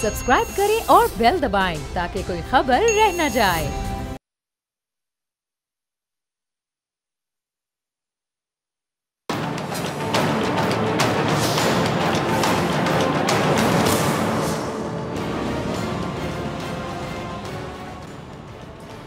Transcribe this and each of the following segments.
Subscribe करें और bell दबाएं ताकि कोई खबर रह न जाए।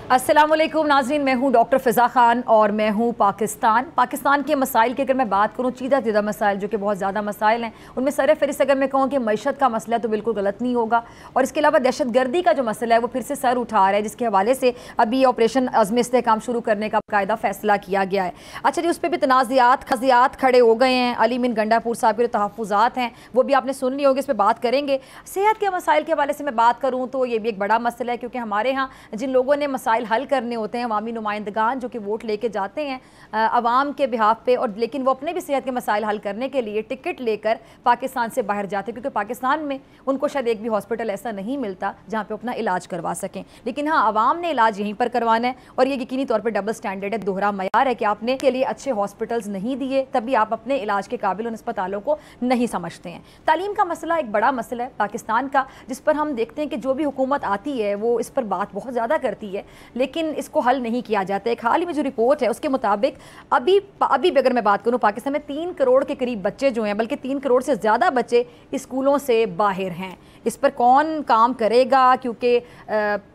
अस्सलामुअलैकुम नाज़रीन, मैं हूं डॉक्टर फ़िज़ा ख़ान और मैं हूं पाकिस्तान के मसाइल की अगर मैं बात करूं, चीदा मसाइल जो कि बहुत ज़्यादा मसाइल हैं, उनमें सरफ़हरिस्त अगर मैं कहूं कि मईशत का मसला है तो बिल्कुल गलत नहीं होगा। और इसके अलावा दहशत गर्दी का जो मसला है वो फिर से सर उठा रहा है, जिसके हवाले से अभी ऑपरेशन अज़्म इस्तेहकाम शुरू करने का बाकायदा फ़ैसला किया गया है। अच्छा जी, उस पर भी तनाज़ात खड़े हो गए हैं। अली मिन गंडापुर साहब के तहफ़्फ़ुज़ात हैं वो भी आपने सुन ली होगी, इस पर बात करेंगे। सेहत के मसाइल के हवाले से मैं बात करूँ तो ये भी एक बड़ा मसला है, क्योंकि हमारे यहाँ जिन लोगों ने मसाइल हल करने होते हैं, अवामी नुमाइंदगान जो कि वोट लेके जाते हैं अवाम के बिहाफ पे, और लेकिन वो अपने भी सेहत के मसाइल हल करने के लिए टिकट लेकर पाकिस्तान से बाहर जाते हैं, क्योंकि पाकिस्तान में उनको शायद एक भी हॉस्पिटल ऐसा नहीं मिलता जहाँ पे अपना इलाज करवा सकें। लेकिन हाँ, अवाम ने इलाज यहीं पर करवाना है, और ये यकीनी तौर पर डबल स्टैंडर्ड है, दोहरा मयार है कि आपने के लिए अच्छे हॉस्पिटल्स नहीं दिए तभी आप अपने इलाज के काबिल उन अस्पतालों को नहीं समझते हैं। तालीम का मसला एक बड़ा मसला है पाकिस्तान का, जिस पर हम देखते हैं कि जो भी हुकूमत आती है वो इस पर बात बहुत ज़्यादा करती है, लेकिन इसको हल नहीं किया जाता है। एक हाल ही में जो रिपोर्ट है उसके मुताबिक अभी भी अगर मैं बात करूं, पाकिस्तान में 3 करोड़ के करीब बच्चे जो हैं, बल्कि 3 करोड़ से ज़्यादा बच्चे स्कूलों से बाहर हैं। इस पर कौन काम करेगा? क्योंकि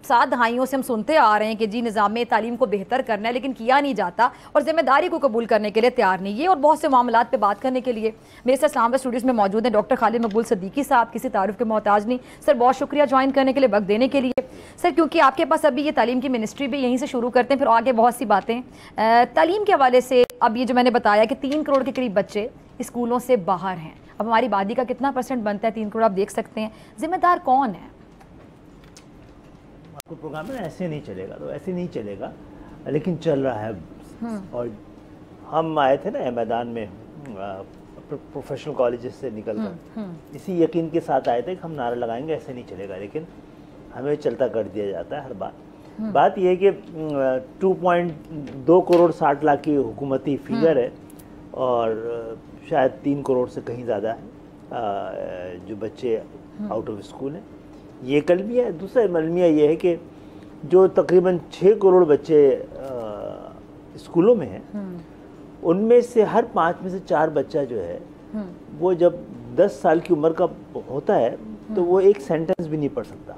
7 दहाइयों से हम सुनते आ रहे हैं कि जी निज़ाम तालीम को बेहतर करना है, लेकिन किया नहीं जाता और ज़िम्मेदारी को कबूल करने के लिए तैयार नहीं है। और बहुत से मामलात पे बात करने के लिए मेरे साथ इस्लामाबाद स्टूडियोज़ में मौजूद हैं डॉक्टर खालिद मकबूल सिद्दीकी साहब। किसी तारुफ के मोहताज नहीं सर, बहुत शुक्रिया ज्वाइन करने के लिए, वक्त देने के लिए सर, क्योंकि आपके पास अभी ये तालीम की मिनिस्ट्री भी यहीं से शुरू करते हैं, फिर आगे बहुत सी बातें तालीम के हवाले से। अब ये जो मैंने बताया कि 3 करोड़ के करीब बच्चे स्कूलों से बाहर हैं, अब हमारी आबादी का कितना % बनता है 3 करोड़, आप देख सकते हैं। जिम्मेदार कौन है? आपको प्रोग्राम में ऐसे नहीं चलेगा तो ऐसे नहीं चलेगा, लेकिन चल रहा है। और हम आए थे ना मैदान में प्रोफेशनल कॉलेजेस से निकल कर, इसी यकीन के साथ आए थे कि हम नारा लगाएंगे ऐसे नहीं चलेगा, लेकिन हमें चलता कर दिया जाता है हर बार। बात यह है कि 2.2 करोड़ 60 लाख की हुकूमती फिगर है, और शायद 3 करोड़ से कहीं ज़्यादा है जो बच्चे आउट ऑफ स्कूल हैं। ये एक अलमिया है। दूसरा अलमिया ये है कि जो तकरीबन 6 करोड़ बच्चे स्कूलों में हैं, उनमें से हर 5 में से 4 बच्चा जो है वो जब 10 साल की उम्र का होता है तो वो एक सेंटेंस भी नहीं पढ़ सकता।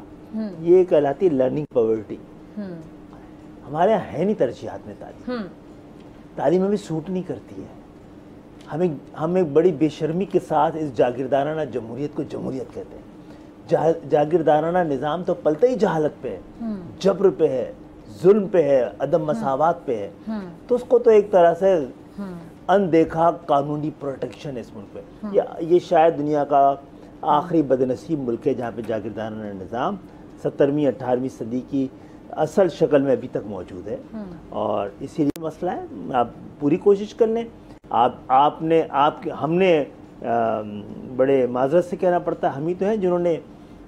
ये कहलाती है लर्निंग पॉवर्टी। हमारे यहाँ है नहीं तरजीहात में तालीम हमें सूट नहीं करती है। हम एक बड़ी बेशर्मी के साथ इस जागीरदाराना जमहूरियत को जमहूरियत कहते हैं। जागीरदाराना निज़ाम तो पलते ही जहालत पे है, जबर पे है, जुल्म पे है, अदम मसावात पे है, तो उसको तो एक तरह से अनदेखा कानूनी प्रोटेक्शन है इस मुल्क पे। ये शायद दुनिया का आखिरी बदनसीब मुल्क है जहाँ पे जागीरदाराना निज़ाम 17वीं 18वीं सदी की असल शक्ल में अभी तक मौजूद है। और इसीलिए मसला है, आप पूरी कोशिश कर लें। हमने बड़े माजरत से कहना पड़ता है, हम ही तो हैं जिन्होंने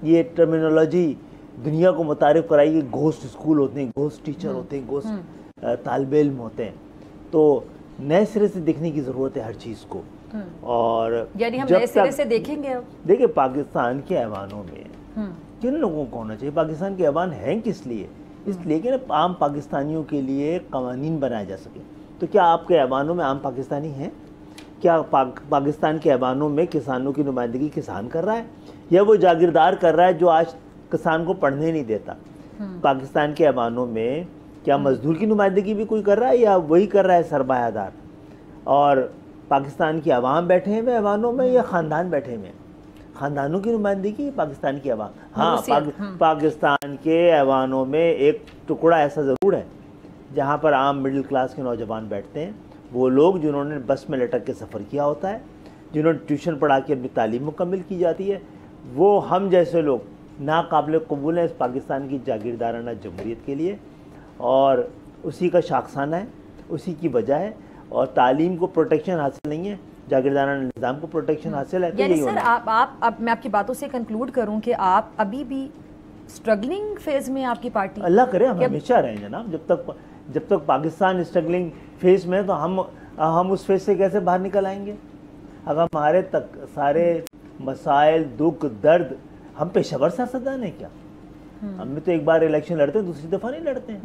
ये टर्मिनोलॉजी दुनिया को मुतारिफ कराई कि घोस्ट स्कूल होते हैं, घोस्ट टीचर होते हैं, घोस्ट तालिबे इल्म होते हैं। तो नए सिरे से देखने की ज़रूरत है हर चीज़ को। और यानी हम नए सिरे से देखेंगे। अब देखिए, पाकिस्तान के ऐवानों में किन लोगों को होना चाहिए? पाकिस्तान के ऐवान हैं किस लिए? इसलिए कि आम पाकिस्तानियों के लिए कवानीन बनाए जा सके। तो क्या आपके ऐवानों में आम पाकिस्तानी हैं? क्या पाकिस्तान के ऐवानों में किसानों की नुमाइंदगी किसान कर रहा है, या वो जागीरदार कर रहा है जो आज किसान को पढ़ने नहीं देता? पाकिस्तान के ऐवानों में क्या मजदूर की नुमाइंदगी भी कोई कर रहा है, या वही कर रहा है सरमायादार? और पाकिस्तान की अवाम बैठे हैं ऐवानों में, या ख़ानदान बैठे हैं? ख़ानदानों की नुमाइंदगी पाकिस्तान की अवाम। हाँ, पाकिस्तान के ऐवानों में एक टुकड़ा ऐसा ज़रूर है जहाँ पर आम मिडिल क्लास के नौजवान बैठते हैं। वो लोग जिन्होंने बस में लटक के सफ़र किया होता है, जिन्होंने ट्यूशन पढ़ा के अपनी तालीम मुकम्मल की जाती है, वो हम जैसे लोग नाकाबिल कबूल हैं इस पाकिस्तान की जागीरदाराना जमहूरियत के लिए, और उसी का शाखसाना है, उसी की वजह है। और तालीम को प्रोटेक्शन हासिल नहीं है, जागीरदाराना निज़ाम को प्रोटेक्शन हासिल है। यानी सर अब मैं आपकी बातों से कंक्लूड करूं कि आप अभी भी स्ट्रगलिंग फेज में आपकी पार्टी? अल्लाह करे हम हमेशा रहें जनाब। जब तक पाकिस्तान स्ट्रगलिंग फेज में है तो हम उस फेज से कैसे बाहर निकल आएंगे? अगर हमारे तक सारे मसाइल, दुख, दर्द हम पेशेवर सियासतदान हैं क्या? हमने तो एक बार इलेक्शन लड़ते हैं, दूसरी दफ़ा नहीं लड़ते हैं।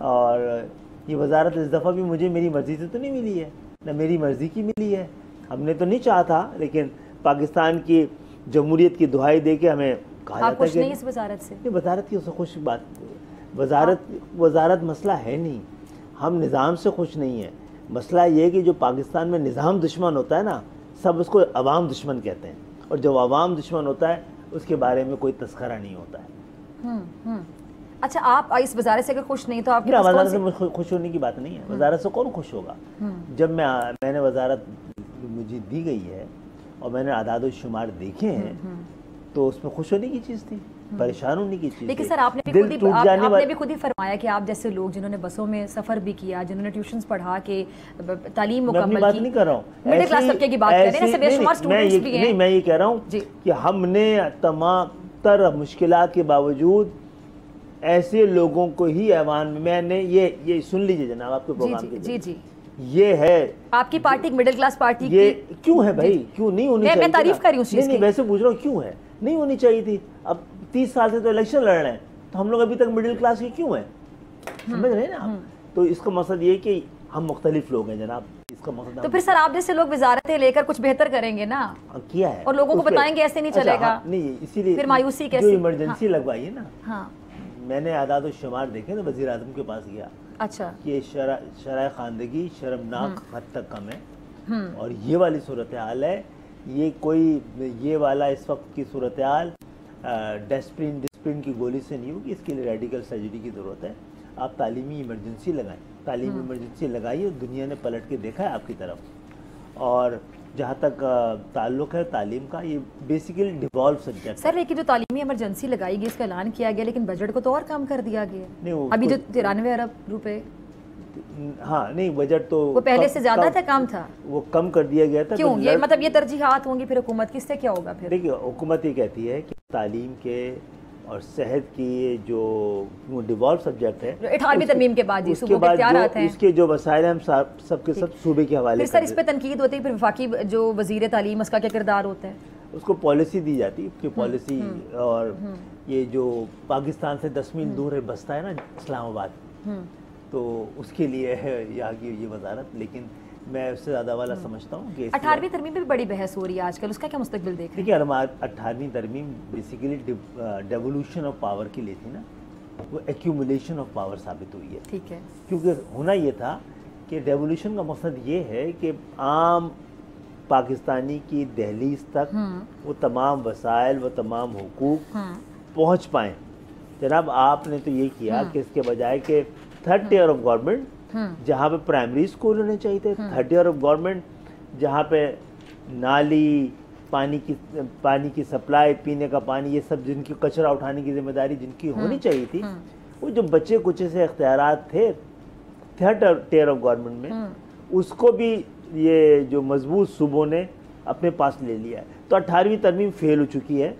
और ये वजारत इस दफ़ा भी मुझे मेरी मर्ज़ी से तो नहीं मिली है, ना मेरी मर्ज़ी की मिली है। हमने तो नहीं चाहा था, लेकिन पाकिस्तान की जमहूरियत की दुहाई दे के हमें कहा जाता है कि नहीं इस वजारत से। नहीं, वजारत की उससे खुश बात, वजारत मसला है नहीं, हम निज़ाम से खुश नहीं है। मसला ये है कि जो पाकिस्तान में निज़ाम दुश्मन होता है ना, सब उसको अवाम दुश्मन कहते हैं, और जब अवाम दुश्मन होता है उसके बारे में कोई तस्करा नहीं होता है। अच्छा, आप इस वजारत से अगर खुश नहीं तो आप वजारत से खुश होने की बात नहीं है। वजारत से कौन खुश होगा? जब मैंने वजारत मुझे दी गई है और मैंने आदाद शुमार देखे हैं, तो उसमें खुश होने की चीज़ थी, परेशान होने की चीज़। लेकिन सर आपने भी खुद ही फरमाया कि आप जैसे लोग जिन्होंने बसों में सफ़र भी किया, जिन्होंने ट्यूशन्स पढ़ा के तालीम मुकम्मल की, बात नहीं कर रहा हूँ, मिडिल क्लास तबके की बात कर रहे हैं, बेशुमार स्टूडेंट्स भी हैं। मैं ये कह रहा हूँ कि हमने तमाम तर मुश्किलात के बावजूद ऐसे लोगों को ही ऐवान में, मैंने ये सुन लीजिए जनाब, आपके प्रोग्राम के जी, ये है आपकी पार्टी मिडिल क्लास पार्टी ये क्यों है भाई? क्यों नहीं होनी चाहिए? मैं तारीफ कर रही हूँ, नहीं वैसे पूछ रहा हूँ क्यों है, नहीं होनी चाहिए थी। अब 30 साल से तो इलेक्शन लड़ रहे हैं, तो हम लोग अभी तक मिडिल क्लास के क्यों हैं? समझ रहे हैं ना आप? तो इसका मकसद ये कि हम मुख्तलिफ लोग हैं जनाब, इसका मकसद। तो फिर सर आप जैसे लोग वजारतें लेकर कुछ बेहतर करेंगे ना, किया है, और लोगों को बताएंगे ऐसे नहीं चलेगा। नहीं, इसीलिए फिर मायूसी कैसे? जो इमरजेंसी लगवाई है ना, मैंने आदाद शुमार देखे तो वज़ीर आज़म के पास गया। अच्छा, ये शराय खानदगी शर्मनाक हद तक कम है, और ये वाली सूरत हाल है, ये वाला इस वक्त की सूरत हाल डिस्प्रिन की गोली से नहीं होगी, इसके लिए रेडिकल सर्जरी की ज़रूरत है। आप तालीमी इमरजेंसी लगाएं, तालीमी इमरजेंसी लगाइए, दुनिया ने पलट के देखा है आपकी तरफ। और जहाँ तक ताल्लुक़ है तालीम का, ये बेसिकली डिवॉल्व सब्जेक्ट सर। लेकिन जो तालीमी इमरजेंसी लगाई गई, इसका ऐलान किया गया, लेकिन बजट को तो और कम कर दिया गया। अभी जो 93 अरब रुपए, हाँ नहीं, बजट तो वो पहले से ज्यादा था, कम था, वो कम कर दिया गया था। क्यों? ये मतलब ये तरजीहात होंगी फिर हुकूमत की, इससे क्या होगा फिर? देखिए, हुकूमत ये कहती है कि तालीम के और सेहत की जो डिवॉल्व सब्जेक्ट है, 18वीं तरमीम के बाद जी सूबों के इख्तियारात हैं, उसके जो वसाइल हम सबके सब सूबे के हवाले। फिर सर इस पे तनकीद होती है, फिर वफाकी जो वजीर तालीम उसका क्या किरदार होता है? उसको पॉलिसी दी जाती है, उसकी पॉलिसी। और ये जो पाकिस्तान से 10 मील दूर बसता है ना इस्लामाबाद, तो उसके लिए है यहाँ की ये वजारत। लेकिन मैं उससे ज़्यादा वाला समझता हूँ कि 18वीं तरमीम पे भी बड़ी बहस हो रही है आजकल, उसका क्या मुस्तकबिल देख रहे हैं? देखिए, 18वीं तरमीम बेसिकली डेवोल्यूशन ऑफ पावर के लिए थी ना, वो एक्यूमुलेशन ऑफ पावर साबित हुई है। ठीक है, क्योंकि होना ये था कि डेवोल्यूशन का मकसद ये है कि आम पाकिस्तानी की दहलीज तक वो तमाम वसाइल, वो तमाम हुकूक पहुँच पाएँ। जनाब, आपने तो ये किया कि इसके बजाय कि थर्ड टियर ऑफ गवर्नमेंट जहाँ पे प्राइमरी स्कूल होने चाहिए थे, थर्ड ईयर ऑफ गवर्नमेंट जहाँ पे नाली, पानी की सप्लाई, पीने का पानी, ये सब जिनकी कचरा उठाने की जिम्मेदारी जिनकी होनी चाहिए थी, वो जो बच्चे कुछ से इख्तियारात थे थर्ड टियर ऑफ गवर्नमेंट में, उसको भी ये जो मजबूत सूबों ने अपने पास ले लिया है। तो 18वीं तरमीम फेल हो चुकी है।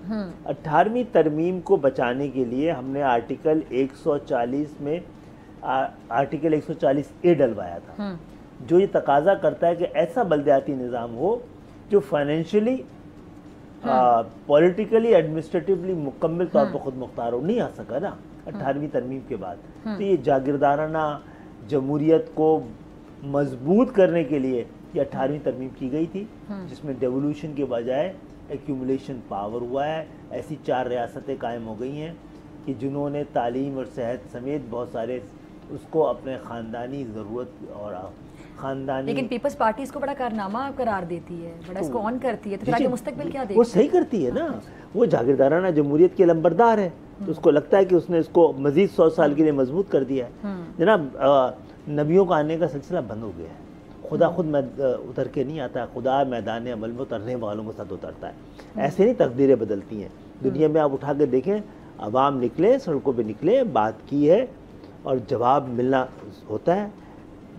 18वीं तरमीम को बचाने के लिए हमने आर्टिकल 140 में आर्टिकल 140A डलवाया था, जो ये तकाजा करता है कि ऐसा बल्दियाती निज़ाम हो जो फाइनेंशियली, पॉलिटिकली, एडमिनिस्ट्रेटिवली मुकम्मल तौर पर खुद मुख्तार हो। नहीं आ सका ना 18वीं तरमीम के बाद। तो ये जागीरदाराना जमहूरियत को मजबूत करने के लिए ये 18वीं तरमीम की गई थी, जिसमें डेवोल्यूशन के बजाय एक्यूमुलेशन पावर हुआ है। ऐसी 4 रियासतें कायम हो गई हैं कि जिन्होंने तालीम और सेहत समेत बहुत सारे उसको अपने ख़ानदानी ज़रूरत और ख़ानदानी, लेकिन पीपल्स पार्टी इसको बड़ा कारनामा करार देती है, बड़ा इसको ऑन करती है, तो फिर आगे मुस्तकबिल क्या देखते? वो सही करती है ना, वो जागीरदाराना जमहूरियत के लंबरदार है, तो उसको लगता है कि उसने इसको मज़ीद 100 साल के लिए मजबूत कर दिया है। जनाब, नबियों का आने का सिलसिला बंद हो गया है। खुदा खुद उतर के नहीं आता, खुदा मैदान अमल में उतरने वालों के साथ उतरता है। ऐसे नहीं तकदीरें बदलती हैं दुनिया में। आप उठा के देखें, अवाम निकले, सड़कों पे निकले, बात की है और जवाब मिलना होता है।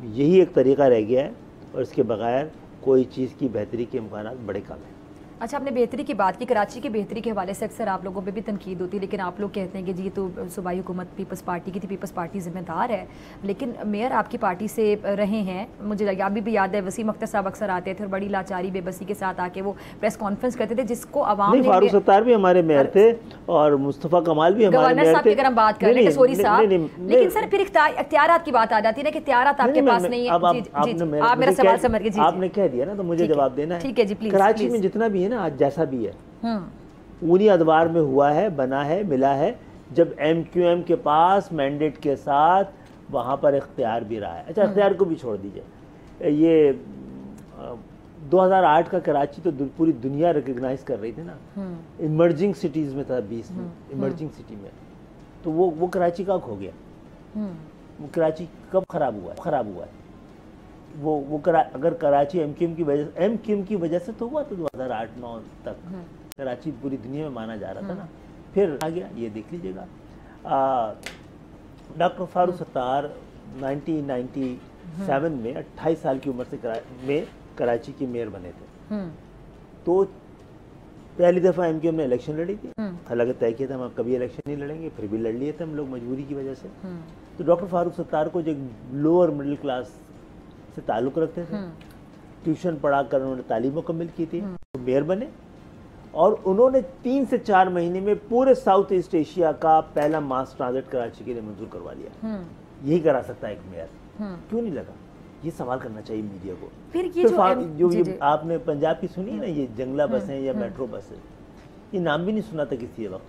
यही एक तरीका रह गया है, और इसके बगैर कोई चीज़ की बेहतरी के इम्कानात बड़े कम हैं। अच्छा, आपने बेहतरी की बात की, कराची की बेहतरी के हवाले से अक्सर आप लोगों पे भी तनकीद होती है, लेकिन आप लोग कहते हैं कि जी तो सूबाई हुकूमत पीपल्स पार्टी की थी, पीपल्स पार्टी जिम्मेदार है, लेकिन मेयर आपकी पार्टी से रहे हैं। मुझे अभी भी याद है वसीम अख्तर साहब अक्सर आते थे और बड़ी लाचारी बेबसी के साथ आके वो प्रेस कॉन्फ्रेंस करते थे, जिसको अवाम ने फारूक सत्तार भी हमारे मेयर थे और मुस्तफ़ा कमाल भी हमारे गवर्नर साहब की अगर हम बात करें सोरी साहब, लेकिन सर फिर इख्तियारात की बात आ जाती है ना कि इख्तियारात आपके पास नहीं है। आप मेरा सवाल समझ गए, आपने कह दिया ना तो मुझे जवाब देना है। ठीक है जी, प्लीज। कराची में जितना भी है ना आज जैसा भी है, उन्हीं अदवार में हुआ है, बना है, मिला है, जब MQM के पास मैंडेट के साथ वहाँ पर इख्तियार भी रहा है। अच्छा, इख्तियार को भी छोड़ दीजिए, ये 2008 का कराची तो पूरी दुनिया रिकग्नाइज कर रही थी ना, इमर्जिंग सिटीज में था, 20 में इमर्जिंग सिटी में, तो वो कराची कब खो गया? वो कराची कब खराब हुआ है? अगर कराची MQM की वजह से तो हुआ तो 2008-9 तक कराची पूरी दुनिया में माना जा रहा था ना, फिर आ गया, ये देख लीजिएगा। डॉक्टर फारूक सत्तार 1997 में 28 साल की उम्र से कराची के मेयर बने थे। तो पहली दफ़ा MQM ने इलेक्शन लड़ी थी, हालांकि तय किया था हम कभी इलेक्शन नहीं लड़ेंगे, फिर भी लड़ लिए थे हम लोग मजबूरी की वजह से। तो डॉक्टर फारूक सत्तार को जो लोअर मिडिल क्लास से ताल्लुक़ रखते थे, ट्यूशन पढ़ा कर उन्होंने तालीम मुकम्मल की थी, तो मेयर बने और उन्होंने 3 से 4 महीने में पूरे साउथ ईस्ट एशिया का पहला मास ट्रांजिट कराची के लिए मंजूर करवा लिया। यही करा सकता है एक मेयर, क्यों नहीं लगा? ये सवाल करना चाहिए मीडिया को। फिर ये जो आपने पंजाब की सुनी है ना, ये जंगला बसें या मेट्रो बसें, ये नाम भी नहीं सुना था किसी वक्त,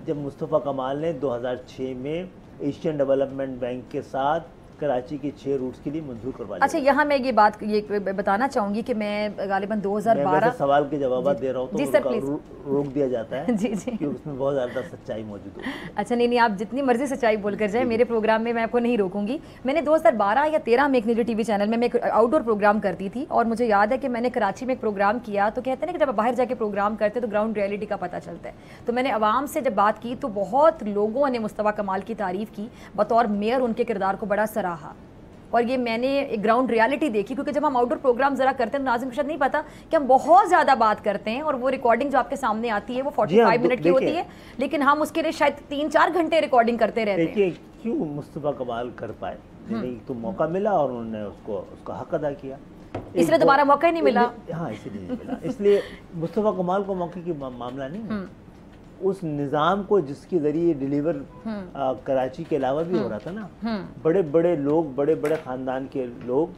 जब मुस्तफ़ा कमाल ने 2006 में एशियन डेवलपमेंट बैंक के साथ कराची के 6 रूट्स के लिए मंजूर करवा लिया। अच्छा, यहाँ मैं ये बात बताना चाहूंगी कि मैं गालिबन 2012 सवाल के जवाब दे रहा हूँ तो रोक दिया जाता है जी जी, क्योंकि उसमें बहुत ज़्यादा सच्चाई मौजूद होती है। अच्छा, नहीं, आप जितनी मर्जी सच्चाई बोलकर जाए, मेरे प्रोग्राम में मैं आपको नहीं रोकूंगी। मैंने 2012 या 13 में एक निजी टीवी चैनल में मैं एक आउटडोर प्रोग्राम करती थी और मुझे याद है कि मैंने कराची में एक प्रोग्राम किया। तो कहते हैं ना कि जब बाहर जाके प्रोग्राम करते तो ग्राउंड रियलिटी का पता चलता है। तो मैंने आवाम से जब बात की तो बहुत लोगों ने मुस्तफ़ा कमाल की तारीफ़ की, बतौर मेयर उनके किरदार को बड़ा सराहा। और ये मैंने एक ग्राउंड रियलिटी देखी, क्योंकि जब हम आउटडोर प्रोग्राम जरा करते हैं तो नाज़िम को शायद नहीं पता कि हम बहुत ज़्यादा बात करते हैं और वो रिकॉर्डिंग जो आपके सामने आती है वो 45 मिनट की होती है, लेकिन हम उसके लिए शायद 3-4 घंटे रिकॉर्डिंग करते रहते हैं। देखिए क्यों मुस्तफ़ा कमाल कर पाए, तो मौका मिला और उन्होंने उसका हक अदा किया, इसलिए दोबारा मौका ही नहीं मिला। हाँ, इसलिए नहीं मिला। इसलिए मुस्तफ़ा कमाल को मौके की मामला नहीं, उस निज़ाम को जिसके ज़रिए डिलीवर कराची के अलावा भी हो रहा था ना, बड़े बड़े लोग, बड़े बड़े ख़ानदान के लोग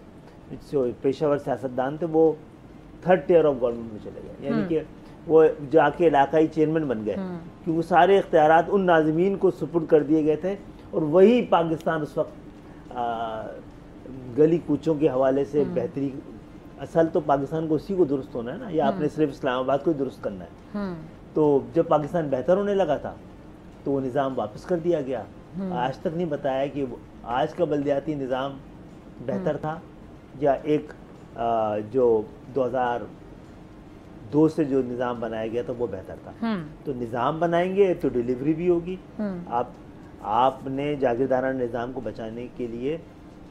जो पेशेवर सियासतदान थे वो 3rd tier ऑफ गवर्नमेंट में चले गए, यानी कि वो जाके इलाकाई चेयरमैन बन गए, क्योंकि सारे इख्तियारात उन नाज़मीन को सुपुर्द कर दिए गए थे। और वही पाकिस्तान उस वक्त गली कूचों के हवाले से बेहतरी, असल तो पाकिस्तान को उसी को दुरुस्त होना है ना, या आपने सिर्फ इस्लामाबाद को ही दुरुस्त करना है। तो जब पाकिस्तान बेहतर होने लगा था तो वो निज़ाम वापस कर दिया गया। आज तक नहीं बताया कि आज का बल्दियाती निज़ाम बेहतर था या एक जो 2002 से जो निज़ाम बनाया गया था वो बेहतर था। तो निज़ाम बनाएंगे तो डिलीवरी भी होगी। आपने जागीरदाराना निज़ाम को बचाने के लिए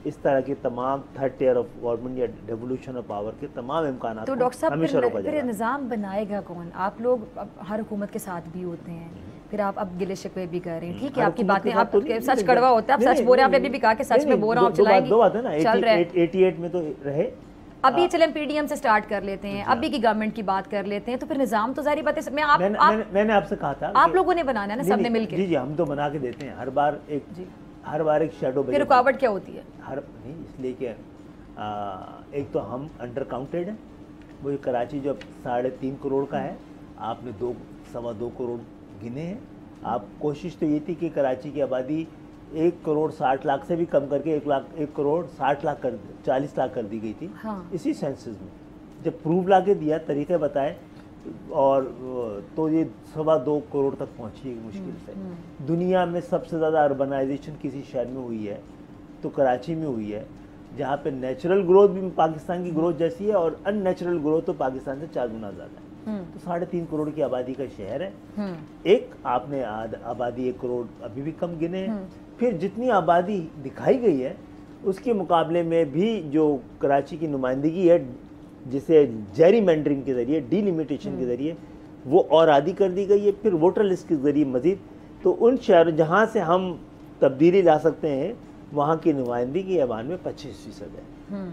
इस तरह के तमाम 3rd tier ऑफ गवर्नमेंट या डेवोल्यूशन ऑफ पावर के तमाम इम्कानात तो डॉक्टर साहब फिर निज़ाम बनाएगा कौन? आप लोग हर हुकूमत के साथ भी होते हैं, फिर आप अब गिले शिकवे भी कर रहे हैं, ठीक है, आपकी बातें, आप सच कड़वा होता है, आप सच बोल रहे हैं, आपने अभी भी कहा कि सच में बोल रहा हूँ, चलाएंगे, चल रहा है। 88 में तो रहे, अभी चले PDM से स्टार्ट कर लेते हैं, अभी की गवर्नमेंट की बात कर लेते हैं, तो फिर निज़ाम तो जारी बात है। मैंने आपसे कहा था आप लोगों ने बनाना है ना, सबने मिलकर। जी जी, हम तो बना के देते हैं हर बार एक शैडो। फिर रुकावट क्या होती है? नहीं, इसलिए कि एक तो हम अंडर काउंटेड हैं, वो कराची जो 3.5 करोड़ का है, आपने 2-2.25 करोड़ गिने हैं। आप कोशिश तो ये थी कि कराची की आबादी 1 करोड़ 60 लाख से भी कम करके 1 करोड़ 60 लाख 40 लाख कर दी गई थी। हाँ। इसी सेंसस में जब प्रूफ ला के दिया, तरीके बताए, और तो ये 2.25 करोड़ तक पहुंची है मुश्किल से। दुनिया में सबसे ज़्यादा अर्बनाइजेशन किसी शहर में हुई है तो कराची में हुई है, जहाँ पे नेचुरल ग्रोथ भी पाकिस्तान की ग्रोथ जैसी है और अननेचुरल ग्रोथ तो पाकिस्तान से 4 गुना ज़्यादा है। तो 3.5 करोड़ की आबादी का शहर है। एक आपने आबादी 1 करोड़ अभी भी कम गिने हैं। फिर जितनी आबादी दिखाई गई है उसके मुकाबले में भी जो कराची की नुमाइंदगी है जिसे जेरीमेंडरिंग के ज़रिए, डीलिमिटेशन के ज़रिए वो और आदि कर दी गई है। फिर वोटर लिस्ट के ज़रिए मज़ीद, तो उन शहरों जहाँ से हम तब्दीली ला सकते हैं वहाँ की नुमाइंदगी ऐवान में 25% है।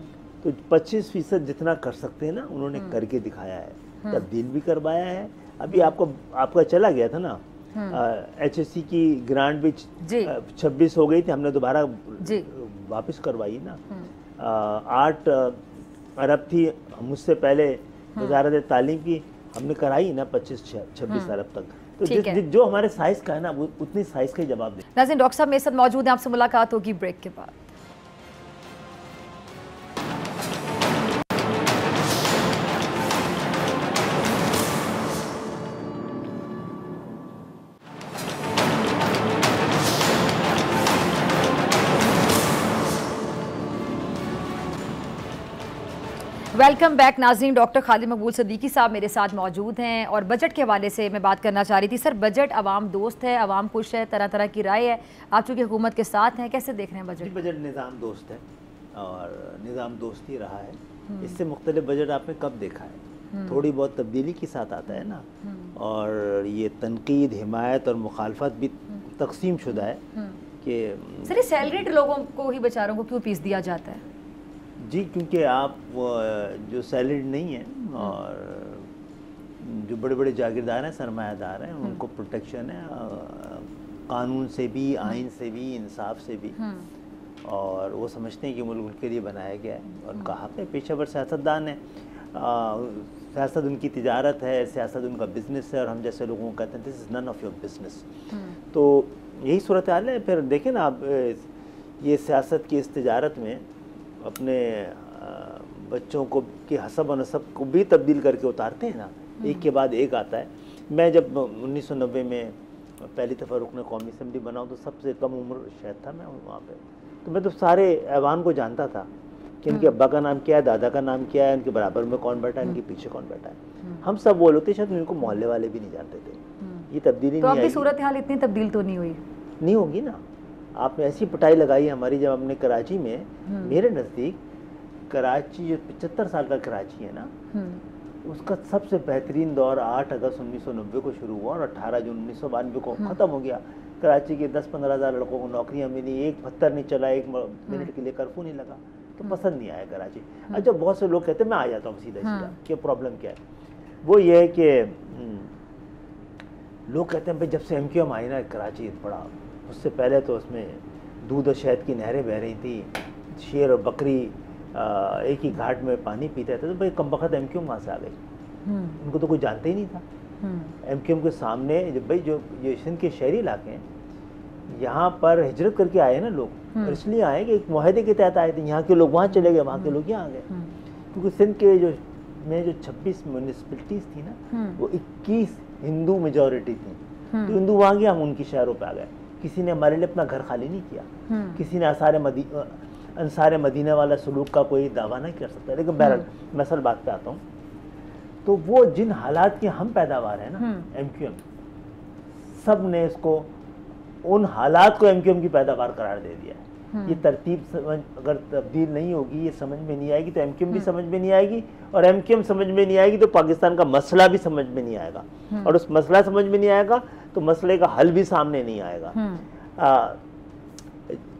तो 25% जितना कर सकते हैं ना, उन्होंने करके दिखाया है, तब्दील भी करवाया है। अभी आपका चला गया था ना, HSC की ग्रांट भी 26 हो गई थी, हमने दोबारा वापस करवाई ना। 8 अरब थी मुझसे पहले वजारत तालीम की, हमने कराई ना 25-26 अरब तक। तो जो हमारे साइज का है ना, वो उतनी साइज का ही जवाब दे। नाज़रीन, डॉक्टर साहब मेरे साथ मौजूद हैं, आपसे मुलाकात होगी ब्रेक के बाद। वेलकम बैक नाज़रीन। डॉक्टर खालिद मकबूल सदीकी साहब मेरे साथ मौजूद हैं और बजट के हवाले से मैं बात करना चाह रही थी। सर, बजट अवाम दोस्त है, अवाम खुश है, तरह तरह की राय है, आप चूँकि हुकूमत के साथ हैं, कैसे देख रहे हैं बजट? बजट निज़ाम दोस्त है और निज़ाम दोस्त ही रहा है। इससे मुख्तलिफ बजट आपने कब देखा है? थोड़ी बहुत तब्दीली के साथ आता है ना, और ये तनकीद, हिमायत और मुखालफत भी तकसीम शुदा है कि सर ये सैलरीड लोगों को ही बेचारों को क्यों पीस दिया जाता है? जी, क्योंकि आप जो सैलरीड नहीं है और जो बड़े बड़े जागीरदार हैं, सरमायादार हैं, उनको प्रोटेक्शन है कानून से भी, आइन से भी, इंसाफ से भी, और वो समझते हैं कि मुल्क उनके लिए बनाया गया है और उनका हक़ है। पेशेवर सियासतदान है, सियासत उनकी तिजारत है, सियासत उनका बिज़नेस है, और हम जैसे लोगों को कहते हैं this is none of your business. तो यही सूरत हाल है। फिर देखें ना आप, ये सियासत की इस तिजारत में अपने बच्चों को के हसब और नसब को भी तब्दील करके उतारते हैं ना, एक के बाद एक आता है। मैं जब 1990 में पहली दफ़ा रुकन कौमी असम्बली बना तो सबसे कम उम्र शायद था मैं वहाँ पे, तो मैं तो सारे ऐवान को जानता था कि इनके अब्बा का नाम क्या है, दादा का नाम क्या है, इनके बराबर में कौन बैठा है, इनके पीछे कौन बैठा है। हम सब वो लोग थे, शायद उनको मोहल्ले वाले भी नहीं जानते थे। ये तब्दीली तो अभी सूरत हाल इतनी तब्दील तो नहीं हुई? नहीं होगी ना। आपने ऐसी पिटाई लगाई हमारी जब हमने कराची में, मेरे नज़दीक कराची जो 75 साल का कराची है ना, उसका सबसे बेहतरीन दौर 8 अगस्त 1990 को शुरू हुआ और 18 जून 1992 को ख़त्म हो गया। कराची के 10-15 हज़ार लड़कों को नौकरियां मिली, एक पत्थर नहीं चला, एक मिनट के लिए कर्फ्यू नहीं लगा, तो पसंद नहीं आया कराची। अच्छा, बहुत से लोग कहते हैं, मैं आ जाता हूँ सीधा सीधा, क्या प्रॉब्लम क्या है? वो ये है कि लोग कहते हैं भाई जब से MQM आई ना कराची पड़ा, उससे पहले तो उसमें दूध और शहद की नहरें बह रही थी, शेर और बकरी एक ही घाट में पानी पीते थे, तो भाई कम वक्त MQM वहाँ से आ गई। उनको तो कोई जानते ही नहीं था। MQM के सामने जब भाई जो ये सिंध के शहरी इलाके हैं, यहाँ पर हिजरत करके आए ना लोग, और इसलिए आए कि एक मुआहदे के तहत आए थे। यहाँ के लोग वहाँ चले गए, वहाँ के लोग यहाँ आ गए, क्योंकि सिंध के जो 26 म्यूनिसिपलिटीज़ थी ना, वो 21 हिंदू मेजॉरिटी थी, तो हिंदू वहाँ गया, हम उनकी शहरों पर आ गए। किसी ने हमारे लिए अपना घर खाली नहीं किया, किसी ने अंसार मदीना वाला सलूक का कोई दावा नहीं कर सकता। लेकिन बहरहाल मैं असल बात पे आता हूँ, तो वो जिन हालात की हम पैदावार है ना MQM, सब ने इसको उन हालात को MQM की पैदावार करार दे दिया है। ये तरतीब अगर तब्दील नहीं होगी, ये समझ में नहीं आएगी, तो MQM भी समझ में नहीं आएगी, और MQM समझ में नहीं आएगी तो पाकिस्तान का मसला भी समझ में नहीं आएगा, और उस मसला समझ में नहीं आएगा तो मसले का हल भी सामने नहीं आएगा।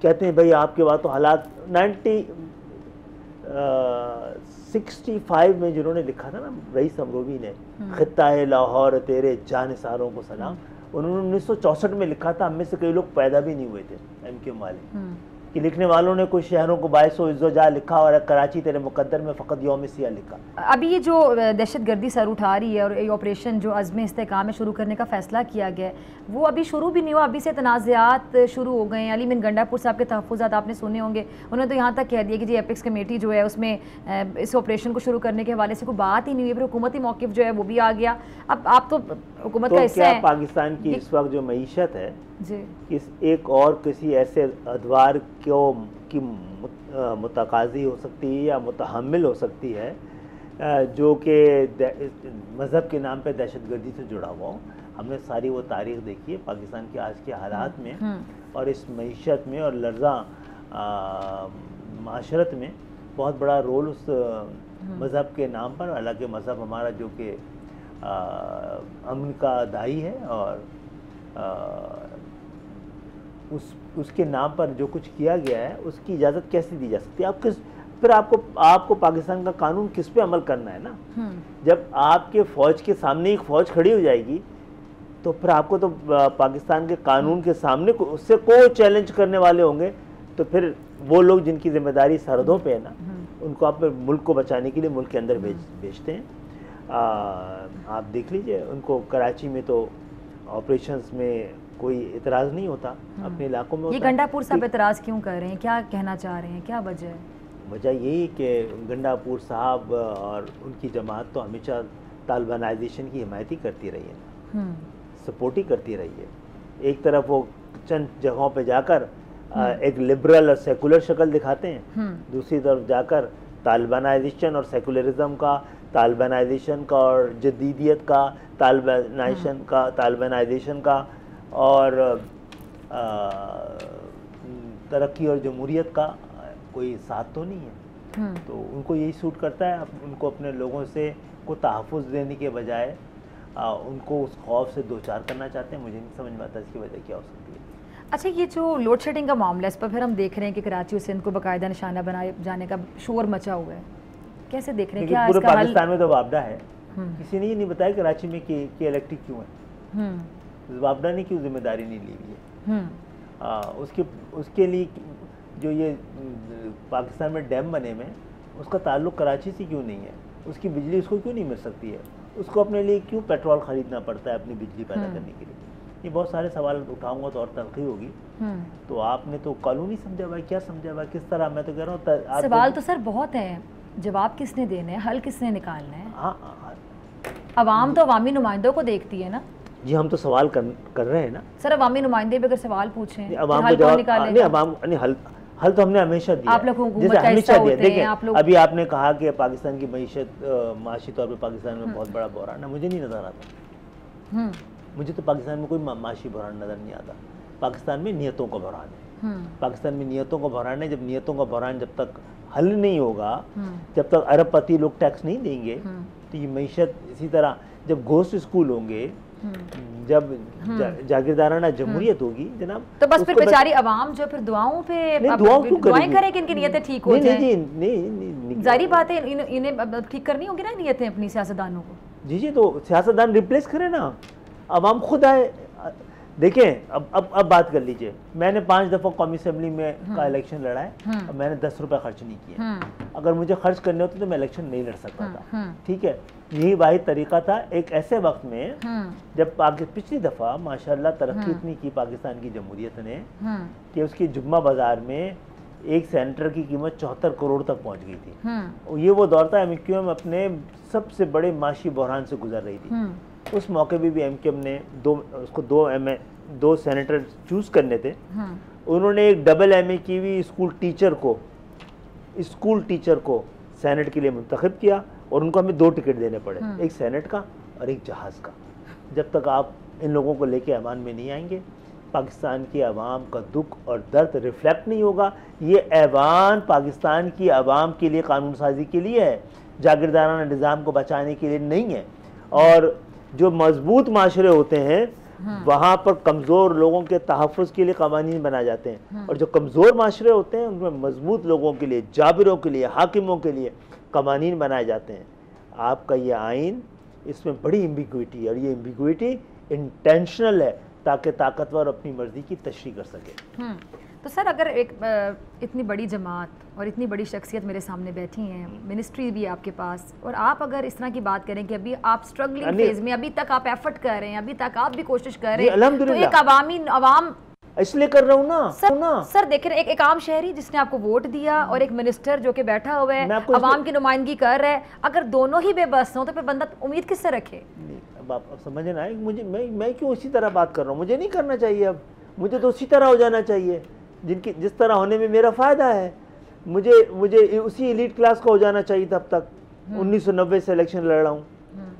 कहते हैं भाई आपके बाद तो हालात 65 में जिन्होंने लिखा था ना, रईस अमरोवी ने, खित्ता-ए लाहौर तेरे जानिसारों को सलाम, उन्होंने 1964 में लिखा था। हम में से कई लोग पैदा भी नहीं हुए थे MQM वाले, कि लिखने वालों ने कुछ शहरों को बाइसो इज़्ज़ोजा लिखा और कराची तेरे मुकद्दर में फ़कत यौम सिया लिखा। अभी ये जो दहशतगर्दी सर उठा रही है और ये ऑपरेशन जो अज़्म इस्तेकाम में शुरू करने का फ़ैसला किया गया है, वो अभी शुरू भी नहीं हुआ, अभी से तनाज़ात शुरू हो गए हैं। अली बिन गंडापुर साहब के तहफ़्फ़ुज़ात आपने सुने होंगे, उन्होंने तो यहाँ तक कह दिया कि जी एपिक्स कमेटी जो है उसमें इस ऑपरेशन को शुरू करने के हवाले से कोई बात ही नहीं हुई, फिर हुकूमती मौक़िफ़ जो है वो भी आ गया। अब आप तो हुकूमत का हिस्सा है। पाकिस्तान की इस वक्त जो मईशत है इस एक और किसी ऐसे अदवार की मुतकाज़ी हो सकती है या मुतहम्मिल हो सकती है जो कि मज़हब के नाम पे दहशतगर्दी से जुड़ा हुआ हो। हमने सारी वो तारीख़ देखी है पाकिस्तान के आज के हालात में, और इस मईशत में और लर्जा माशरत में बहुत बड़ा रोल उस मज़हब के नाम पर। हालांकि मज़हब हमारा जो कि अमन का दाई है, और उसके नाम पर जो कुछ किया गया है उसकी इजाज़त कैसे दी जा सकती है? आप फिर आपको पाकिस्तान का कानून किस पे अमल करना है ना? जब आपके फ़ौज के सामने एक फ़ौज खड़ी हो जाएगी तो फिर आपको तो पाकिस्तान के कानून के सामने उससे कोई चैलेंज करने वाले होंगे, तो फिर वो लोग जिनकी जिम्मेदारी सरहदों पे है ना, उनको आप मुल्क को बचाने के लिए मुल्क के अंदर भेजते हैं। आप देख लीजिए, उनको कराची में तो ऑपरेशंस में कोई इतराज़ नहीं होता, अपने इलाकों में। ये गंडापुर साहब इतराज़ क्यों कर रहे हैं, क्या कहना चाह रहे हैं, क्या वजह है? वजह यही कि गंडापुर साहब और उनकी जमात तो हमेशा तालिबानाइजेशन की हिमायत ही करती रही है, सपोर्ट ही करती रही है। एक तरफ वो चंद जगहों पे जाकर एक लिबरल और सेकुलर शक्ल दिखाते हैं, दूसरी तरफ जाकर तालिबानाइजेशन और सेकुलरिज्म का, तालिबानाइजेशन का और जदीदियत का, तालिबानाइजेशन का और तरक्की और जमहूरियत का कोई साथ तो नहीं है। तो उनको यही सूट करता है, उनको अपने लोगों से को तहफ़्फ़ुज़ देने के बजाय उनको उस खौफ से दो चार करना चाहते हैं। मुझे नहीं समझ में आता इसकी वजह क्या हो सकती है। अच्छा, ये जो लोड शेडिंग का मामला है, इस पर फिर हम देख रहे हैं कि कराची और सिंध को बाकायदा निशाना बनाए जाने का शोर मचा हुआ है, कैसे देख रहे हैं? क्या पूरे पाकिस्तान में तो वापडा है, किसी ने ये नहीं बताया कराची में कि इलेक्ट्रिक क्यों है। वापडा ने क्यों जिम्मेदारी नहीं ली हुई है? उसके लिए जो ये पाकिस्तान में डैम बने में उसका ताल्लुक कराची से क्यों नहीं है? उसकी बिजली उसको क्यों नहीं मिल सकती है? उसको अपने लिए क्यों पेट्रोल खरीदना पड़ता है अपनी बिजली पैदा करने के लिए? ये बहुत सारे सवाल उठाऊंगा तो और तलखी होगी। तो आपने तो कानून ही समझा भाई, क्या समझा भाई, किस तरह? मैं तो कह रहा हूँ सवाल तो सर बहुत है, जवाब किसने देने हैं, हल किसने निकालना है? हाँ, अवाम तो अवामी नुमाइंदों को देखती है ना जी। हम तो सवाल कर रहे हैं ना सर। अवामी नुमाइंदे भी अगर सवाल पूछे अवाम को जवाब हल तो हमने हमेशा दिया, आप लोग जैसे हमेशा दिया। देखिए अभी आपने कहा कि पाकिस्तान की मईशत माशी तौर पे पाकिस्तान में बहुत बड़ा बहरान है, मुझे नहीं नज़र आता। मुझे तो पाकिस्तान में कोई माशी बहरान नज़र नहीं आता। पाकिस्तान में नियतों का बहरान है। पाकिस्तान में नियतों का बहरान है। जब नियतों का बहरान जब तक हल नहीं होगा, जब तक अरबपति लोग टैक्स नहीं देंगे, तो ये मईशत इसी तरह। जब घोस्ट स्कूल होंगे, जब जागीरदाराना जमहूरियत होगी जनाब, तो बस फिर बेचारी अवाम जो फिर दुआओं पे दुआएं करे कि इनकी नियतें ठीक हो जाएं। नहीं, जाहिर बात है इन्हें ठीक करनी होगी ना नियतें अपनी सियासतदानों को। जी, तो सियासतदान रिप्लेस करें ना, अवाम खुद आए। देखें, अब बात कर लीजिए, मैंने 5 दफ़ा कौमी असम्बली में का इलेक्शन लड़ा है और मैंने 10 रुपये खर्च नहीं किए। अगर मुझे खर्च करने होते तो मैं इलेक्शन नहीं लड़ सकता था। ठीक है, यही वाहिद तरीका था एक ऐसे वक्त में जब पिछली दफ़ा माशाल्लाह तरक्की इतनी की पाकिस्तान की जमहूरियत ने कि उसकी जुम्मा बाज़ार में एक सेनेटर की कीमत 74 करोड़ तक पहुंच गई थी। और ये वो दौर था MQM अपने सबसे बड़े माशी बहरान से गुजर रही थी। उस मौके पे भी MQM ने दो सेनेटर चूज़ करने थे। उन्होंने एक डबल MA की हुई स्कूल टीचर को सेनेट के लिए मुंतखब किया और उनको हमें 2 टिकट देने पड़े, एक सेनेट का और एक जहाज़ का। जब तक आप इन लोगों को लेके ऐवान में नहीं आएंगे, पाकिस्तान की आवाम का दुख और दर्द रिफ्लेक्ट नहीं होगा। ये ऐवान पाकिस्तान की आवाम के लिए कानून साजी के लिए है, जागीरदाराना निज़ाम को बचाने के लिए नहीं है। और जो मजबूत माशरे होते हैं वहाँ पर कमज़ोर लोगों के तहफ़्फ़ुज़ के लिए कवानीन बनाए जाते हैं, और जो कमज़ोर माशरे होते हैं उनमें मजबूत लोगों के लिए, जाबिरों के लिए, हाकिमों के लिए कवानीन बनाए जाते हैं। आपका ये आइन, इसमें बड़ी एम्बिग्विटी है और ये एम्बिग्विटी इंटेंशनल है ताकि ताकतवर अपनी मर्जी की तशरीह कर सके। तो सर, अगर एक इतनी बड़ी जमात और इतनी बड़ी शख्सियत मेरे सामने बैठी हैं, मिनिस्ट्री भी आपके पास, और आप अगर इस तरह की बात करें कि अभी आप स्ट्रगलिंग फेज में, अभी तक आप एफर्ट कर रहे हैं, अभी तक आप भी कोशिश कर रहे हैं, तो एक आवाम इसलिए कर रहा हूँ ना सर देखें, एक आम शहरी जिसने आपको वोट दिया और एक मिनिस्टर जो कि बैठा हुआ है अवाम की नुमाइंदगी कर रहा है, अगर दोनों ही बेबस हों तो फिर बंदा उम्मीद किससे रखे? अब आप समझे ना, मैं क्यों उसी तरह बात कर रहा हूँ? मुझे नहीं करना चाहिए, अब मुझे तो उसी तरह हो जाना चाहिए जिस तरह होने में मेरा फ़ायदा है। मुझे उसी एलीट क्लास का हो जाना चाहिए तब तक। 1990 से इलेक्शन लड़ रहा हूँ,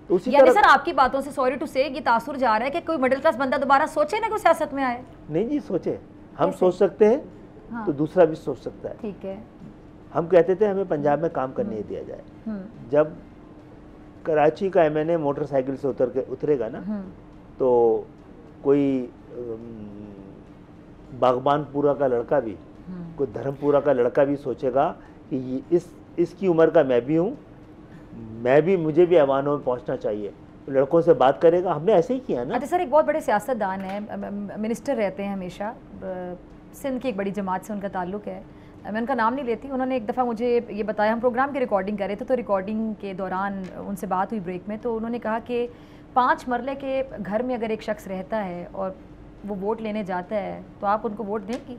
तो उसी यानी सर आपकी बातों से सॉरी टू से ये तासुर जा रहा है कि कोई मिडिल क्लास बंदा दोबारा सोचे ना कोई सियासत में आए। नहीं जी, सोचे, हम सोच सकते हैं। हाँ। तो दूसरा भी सोच सकता है। ठीक है, हम कहते थे हमें पंजाब में काम करने दिया जाए, जब कराची का MNA मोटरसाइकिल से उतरेगा ना, तो कोई बागबानपुरा का लड़का भी, कोई धर्मपुरा का लड़का भी सोचेगा कि इसकी उम्र का मैं भी हूँ, मुझे भी ऐवानों में पहुँचना चाहिए, लड़कों से बात करेगा। हमने ऐसे ही किया ना। अच्छा सर, एक बहुत बड़े सियासतदान हैं, मिनिस्टर रहते हैं हमेशा, सिंध की एक बड़ी जमात से उनका ताल्लुक़ है, मैं उनका नाम नहीं लेती। उन्होंने एक दफ़ा मुझे ये बताया, हम प्रोग्राम की रिकॉर्डिंग कर रहे थे, तो रिकॉर्डिंग के दौरान उनसे बात हुई ब्रेक में, तो उन्होंने कहा कि 5 मरले के घर में अगर एक शख्स रहता है और वो वोट लेने जाता है तो आप उनको वोट देंगी?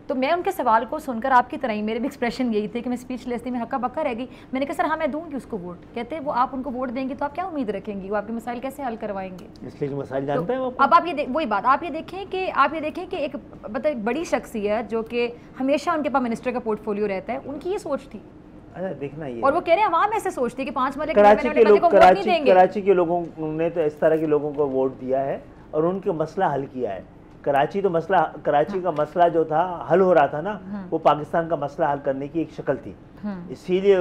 तो मैं उनके सवाल को सुनकर आपकी तरह ही मेरे भी एक्सप्रेशन यही थे कि मैं स्पीचलेस थी, मैं हक्का बक्का रह गई। मैंने कहा सर हाँ मैं दूंगी उसको वोट। कहते वो आप उनको वोट देंगे तो आप क्या उम्मीद रखेंगी, वो आपके मसाइल कैसे हल करवाएंगे? इसलिए मसाइल जानते हैं वो। अब आप ये वही बात आप ये देखें कि एक मतलब बड़ी शख्सियत जो कि हमेशा उनके पास मिनिस्टर का पोर्टफोलियो रहता है, उनकी ये सोच थी। अच्छा देखना ये, और वो कह रहे हैं अवाम ऐसे सोचती है कि 5 मरले कराची के लोगों ने तो इस तरह के लोगों को वोट दिया है और उनके मसला हल किया है। कराची का मसला जो था हल हो रहा था ना, वो पाकिस्तान का मसला हल करने की एक शक्ल थी। इसीलिए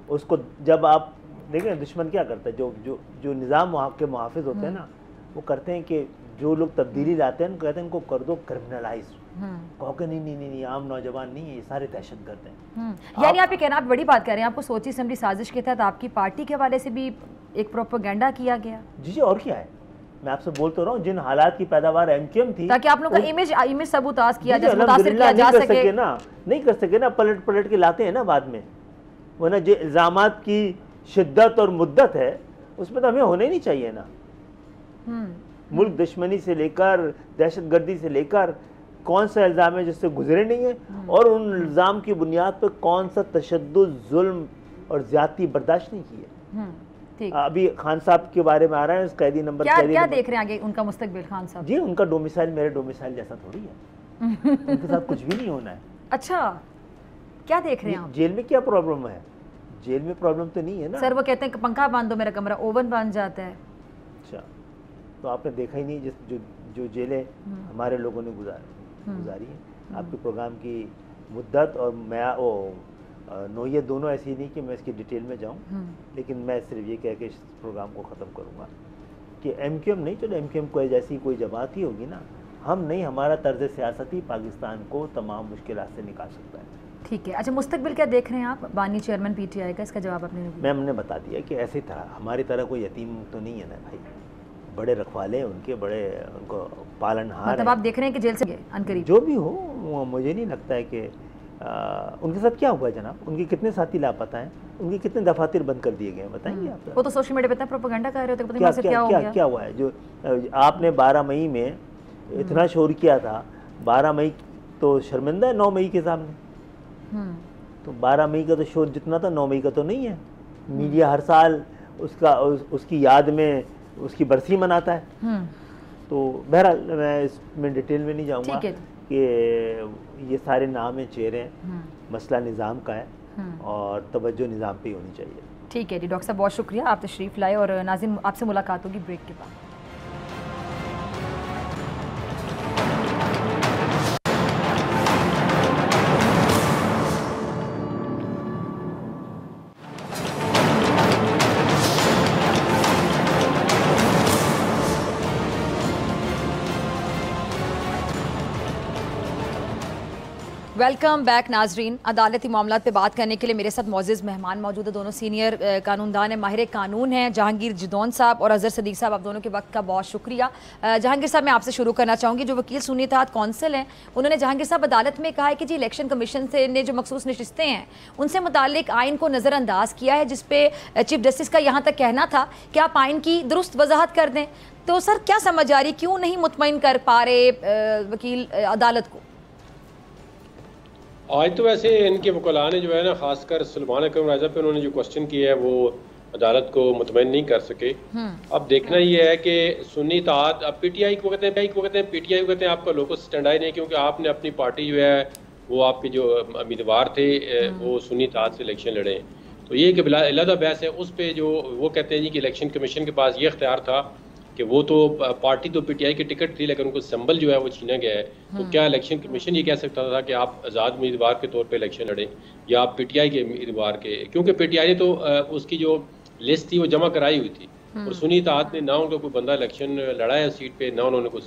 उसको जब आप देखें दुश्मन क्या करता है, जो निज़ाम के मुहाफिज होते हैं ना, वो करते हैं कि जो लोग तब्दीली लाते हैं कहते हैं इनको कर दो क्रिमिनलाइज, कहो कि नहीं आम नौजवान नहीं है, ये सारे दहशतगर्द हैं। यानी आप ये कहना, आप बड़ी बात कर रहे हैं, आपको सोची समझी साजिश के तहत आपकी पार्टी के हवाले से भी एक प्रोपेगेंडा किया गया? जी और क्या है, मैं आपसे बोल तो रहा हूँ, जिन हालात की पैदावार MQM थी, ताकि आप लोग का इमेज सबूताज किया जा सके ना, नहीं कर सके ना, पलट के लाते हैं ना बाद में, वरना जो इल्जामात की शिद्दत और मुद्दत है उसमें तो हमें होने नहीं चाहिए ना। मुल्क दुश्मनी से लेकर दहशतगर्दी से लेकर कौन सा इल्ज़ाम है जिससे गुजरे नहीं है, और उन इल्ज़ाम की बुनियाद पर कौन सा तशद्दुद, जुल्म और ज़्यादती बर्दाश्त नहीं की है। अभी खान साहब के बारे में आ रहा है, कैदी नंबर क्या देख रहे हैं आगे उनका मुस्तकबिल? खान साहब जी, उनका डोमिसाइल मेरे डोमिसाइल जैसा थोड़ी है। उनके साथ कुछ भी नहीं होना है। अच्छा, क्या देख रहे हैं आप? जेल में क्या प्रॉब्लम है? जेल में प्रॉब्लम तो नहीं है ना सर। वो कहते हैं कि पंखा बांध दो मेरा कमरा, ओवन बन जाता है। अच्छा, तो आपने देखा ही नहीं जो जेलें हमारे लोगों ने गुजारी है। आपके प्रोग्राम की मुद्दत और मैं नोयत दोनों ऐसी नहीं कि मैं इसकी डिटेल में जाऊं, लेकिन मैं सिर्फ ये कह के इस प्रोग्राम को ख़त्म करूंगा कि MQM नहीं, चलो MQM को जैसी कोई जमात ही होगी ना, हम नहीं, हमारा तर्ज सियासत ही पाकिस्तान को तमाम मुश्किलात से निकाल सकता है। ठीक है। अच्छा, मुस्तकबिल क्या देख रहे हैं आप? बानी चेयरमैन PTI का, इसका जवाब आपने दिया। मैंने बता दिया कि ऐसी तरह हमारी तरह कोई यतीम तो नहीं है ना भाई, बड़े रखवाले उनके, बड़े उनको पालनहार। मतलब आप देख रहे हैं कि जेल से अनकरीब जो भी हो, मुझे नहीं लगता है कि उनके साथ क्या हुआ है जनाब, उनके कितने साथी लापता हैं, उनके कितने दफातर बंद कर दिए गए हैं, बताएंगे आप? वो तो सोशल मीडिया पे इतना प्रोपेगेंडा कर रहे होते हैं, क्या हुआ है जो आपने 12 मई में इतना शोर किया था। 12 मई तो शर्मिंदा है 9 मई के सामने, तो 12 मई का तो शोर जितना था 9 मई का तो नहीं है। मीडिया हर साल उसकी याद में उसकी बरसी मनाता है। तो बहरहाल मैं इसमें डिटेल में नहीं जाऊँगा कि ये सारे नाम हैं, चेहरे हैं, मसला निज़ाम का है और तवज्जो निज़ाम पे होनी चाहिए। ठीक है जी डॉक्टर साहब, बहुत शुक्रिया, आप तशरीफ़ लाए, और नाज़रीन आपसे मुलाकात होगी ब्रेक के बाद। वेलकम बैक नाजरीन। अदालती मामलात पे बात करने के लिए मेरे साथ मौजूद मेहमान मौजूद है, दोनों सीनियर कानूनदान है, माहिर कानून हैं, जहांगीर जिदौन साहब और अजहर सदीक साहब। आप दोनों के वक्त का बहुत शुक्रिया। जहांगीर साहब, मैं आपसे शुरू करना चाहूँगी। जो वकील सुन्नी इत्तेहाद कौंसिल हैं, उन्होंने जहांगीर साहब अदालत में कहा है कि जी इलेक्शन कमीशन से ने जो मखसूस नशिस्तें हैं उनसे मुताल्लिक आइन को नज़रअंदाज किया है, जिसपे चीफ जस्टिस का यहाँ तक कहना था कि आप आइन की दुरुस्त वजाहत कर दें। तो सर क्या समझ आ रही, क्यों नहीं मुतमईन कर पा रहे वकील अदालत को? आज तो वैसे इनके वकला ने जो है ना, खासकर सलमान अकरम राजा पे उन्होंने जो क्वेश्चन किया है वो अदालत को मुतमईन नहीं कर सके। अब देखना ये है कि सुन्नी इत्तेहाद, अब PTI को कहते हैं, PTI को कहते हैं, आपका लोकल स्टैंड आई नहीं, क्योंकि आपने अपनी पार्टी जो है वो आपके जो उम्मीदवार थे वो सुन्नी इत्तेहाद से इलेक्शन लड़े। तो ये कि अलहदा बहस है उस पर, जो वो कहते हैं जी कि इलेक्शन कमीशन के पास ये इख्तियार था कि वो तो पार्टी तो पीटीआई की टिकट थी लेकिन उनको सिंबल जो है वो छीना गया है। तो क्या इलेक्शन कमीशन ये कह सकता था कि आप आज़ाद उम्मीदवार के तौर पे इलेक्शन लड़ें या आप पीटीआई के उम्मीदवार के, क्योंकि पीटीआई ने तो उसकी जो लिस्ट थी वो जमा कराई हुई थी और सुन्नी इत्तेहाद ने ना उनका कोई बंदा इलेक्शन लड़ा है सीट पे, ना उन्होंने कुछ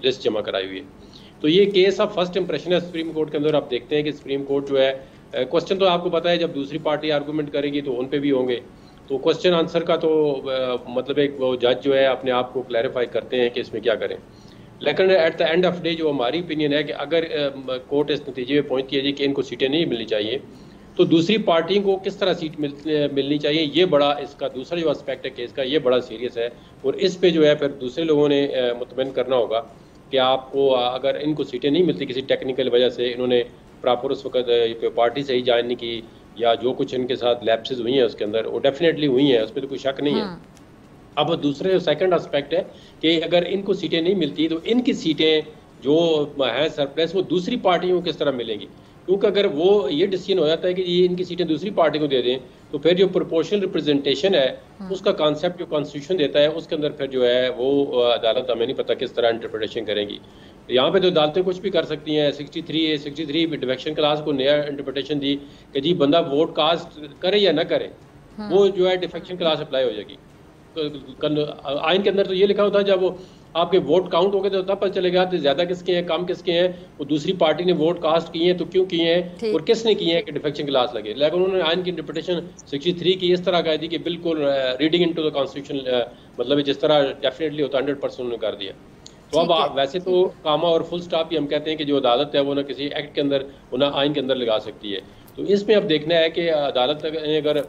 लिस्ट जमा कराई हुई है। तो ये केस ऑफ फर्स्ट इंप्रेशन है सुप्रीम कोर्ट के अंदर। आप देखते हैं कि सुप्रीम कोर्ट जो है, क्वेश्चन तो आपको पता है जब दूसरी पार्टी आर्गूमेंट करेगी तो उन पे भी होंगे, तो क्वेश्चन आंसर का तो मतलब एक वो जज जो है अपने आप को क्लैरिफाई करते हैं कि इसमें क्या करें। लेकिन at the end of day जो हमारी ओपिनियन है कि अगर कोर्ट इस नतीजे में पहुंच किया जाए कि इनको सीटें नहीं मिलनी चाहिए तो दूसरी पार्टी को किस तरह सीट मिलनी चाहिए, ये बड़ा इसका दूसरा जो एस्पेक्ट है केस का, ये बड़ा सीरियस है। और इस पे जो है फिर दूसरे लोगों ने मुतमईन करना होगा कि आपको अगर इनको सीटें नहीं मिलती किसी टेक्निकल वजह से, इन्होंने प्रॉपर उस वक्त पार्टी से ही ज्वाइन नहीं की या जो कुछ इनके साथ लैप्सेस हुई हैं उसके अंदर, वो डेफिनेटली हुई हैं, उसमें तो कोई शक नहीं है। अब दूसरे सेकंड एस्पेक्ट है कि अगर इनको सीटें नहीं मिलती तो इनकी सीटें जो हैं सरप्लस वो दूसरी पार्टियों को किस तरह मिलेंगी, क्योंकि अगर वो ये डिसीजन हो जाता है कि ये इनकी सीटें दूसरी पार्टी को दे दें तो फिर जो प्रोपोर्शनल रिप्रेजेंटेशन है उसका कॉन्सेप्ट जो कॉन्स्टिट्यूशन देता है उसके अंदर फिर जो है वो अदालत हमें नहीं पता किस तरह इंटरप्रिटेशन करेंगी। यहाँ पे तो अदालतें कुछ भी कर सकती हैं। 63 डिफेक्शन क्लास को नया इंटरप्रिटेशन दी कि जी बंदा वोट कास्ट करे या ना करे, वो जो है डिफेक्शन क्लास अप्लाई हो जाएगी। आइन के अंदर तो ये लिखा होता है जब वो आपके वोट काउंट हो गए तो तब पता चलेगा तो ज्यादा किसके हैं कम किसके हैं, वो दूसरी पार्टी ने वोट कास्ट किए हैं तो क्यों किए हैं और किसने किए हैं कि डिफेक्शन क्लास लगे। लेकिन उन्होंने आइन की इंटरप्रिटेशन 63 की इस तरह कर दी कि बिल्कुल रीडिंग इनटू द कॉन्स्टिट्यूशन, मतलब जिस तरह डेफिनेटली होता 100% उन्होंने कर दिया। तो अब वैसे तो कामा और फुल स्टॉप ही हम कहते हैं कि जो अदालत है वो ना किसी एक्ट के अंदर वो ना आइन के अंदर लगा सकती है। तो इसमें अब देखना है कि अदालत ने अगर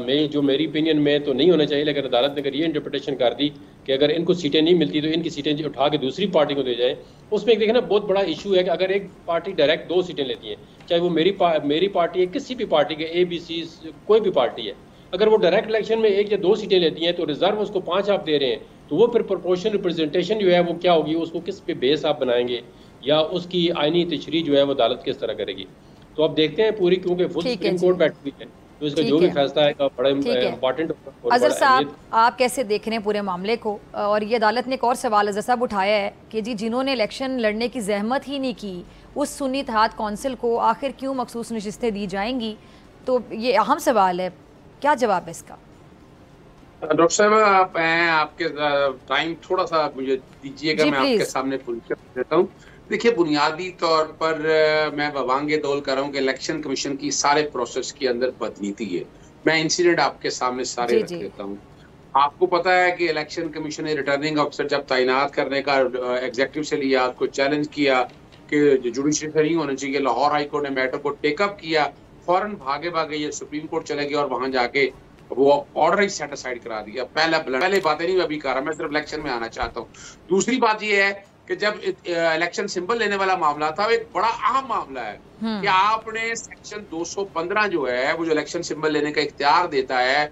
मेरी ओपिनियन में तो नहीं होना चाहिए, लेकिन अदालत ने अगर ये इंटरप्रिटेशन कर दी कि अगर इनको सीटें नहीं मिलती तो इनकी सीटें उठा के दूसरी पार्टी को दे जाए, उसमें एक देखना बहुत बड़ा इशू है कि अगर एक पार्टी डायरेक्ट 2 सीटें लेती है, चाहे वो मेरी पार्टी है, किसी भी पार्टी के ABC कोई भी पार्टी है, अगर वो डायरेक्ट इलेक्शन में 1 या 2 सीटें लेती हैं तो रिजर्व उसको 5 आप दे रहे हैं, तो वो फिर प्रोपोर्शनल रिप्रेजेंटेशन जो है वो क्या होगी, उसको किस पे बेस आप बनाएंगे या उसकी आईनी तशरीह जो है वो अदालत किस तरह करेगी। तो अब देखते हैं पूरी, क्योंकि फुल सुप्रीम कोर्ट बैठी हुई है तो इसका जो भी फैसला है बड़ा इंपॉर्टेंट। अजहर साहब आप कैसे देख रहे हैं पूरे मामले को? और ये अदालत ने एक और सवाल अजहर साहब उठाया है कि जी जिन्होंने इलेक्शन लड़ने की जहमत ही नहीं की उस सुन्नी इत्तेहाद कौंसिल को आखिर क्यों मखसूस नशिस्तें दी जाएंगी? तो ये अहम सवाल है, क्या जवाब है इसका? डॉक्टर साहब आपके टाइम थोड़ा सा मुझे दीजिएगा, मैं आपके सामने पूछ देता हूँ। देखिए बुनियादी तौर पर मैं वांगे दौल कर रहा हूँ कि इलेक्शन कमीशन की सारे प्रोसेस के अंदर बदनीति है। मैं इंसिडेंट आपके सामने सारे रख देता हूँ। आपको पता है कि इलेक्शन कमीशन ने रिटर्निंग अफसर जब तैनात करने का एग्जीक्यूटिव से लिया, उसको चैलेंज किया कि जुडिशरी नहीं होना चाहिए, लाहौर हाई कोर्ट ने मैटर को टेकअप किया, फौरन भागे ये सुप्रीम कोर्ट चले गए और वहां जाके वो ऑर्डर ही सेट असाइड करा दिया। पहले बातें नहीं अभी कर रहा, मैं सिर्फ इलेक्शन में आना चाहता हूँ। दूसरी बात ये है कि जब इलेक्शन सिंबल लेने वाला मामला था, वो एक बड़ा अहम मामला है कि आपने सेक्शन 215 जो है वो जो इलेक्शन सिंबल लेने का इख्तियार देता है,